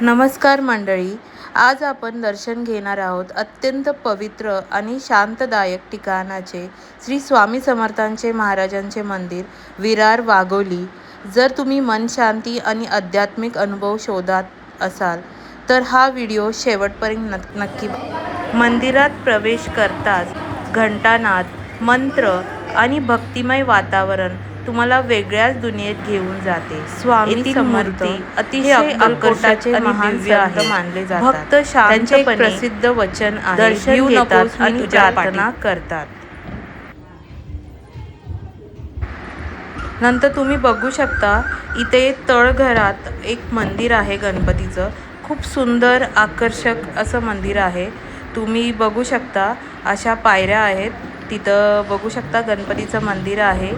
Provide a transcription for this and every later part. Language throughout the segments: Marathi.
नमस्कार मंडळी, आज आपण दर्शन घेणार आहोत अत्यंत पवित्र आणि शांतदायक ठिकाणाचे श्री स्वामी समर्थांचे महाराजांचे मंदिर विरार वाघोली। जर तुम्ही मन शांती आणि आध्यात्मिक अनुभव शोधत असाल तर हा व्हिडिओ शेवटपर्यंत नक्की मंदिरात प्रवेश करताच घंटानाद, मंत्र आणि भक्तिमय वातावरण तुम्हाला वेगळ्याच दुनियेत घेऊन जाते। स्वामी समर्थ अतिशय अक्कलकोटाचे महान संत मानले जातात। भक्त शांतपणे प्रसिद्ध वचन आहे, दर्शन घेतात आणि प्रार्थना करतात। नंतर तुम्ही बघू शकता इथे तळघरात एक मंदिर आहे गणपतीचं। खूप सुंदर आकर्षक असं मंदिर आहे। तुम्ही बघू शकता अशा पायऱ्या आहेत, तिथं बघू शकता गणपतीचं मंदिर आहे।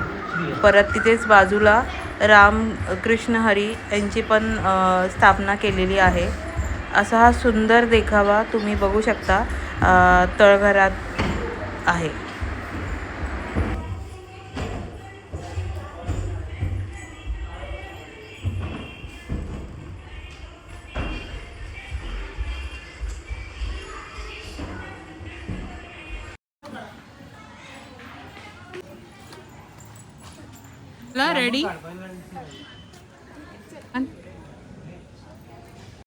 परत तिथेच बाजूला राम कृष्ण हरी यांची पण स्थापना केलेली आहे। असा हा सुंदर देखावा तुम्ही बघू शकता तळघरात आहे। रेडी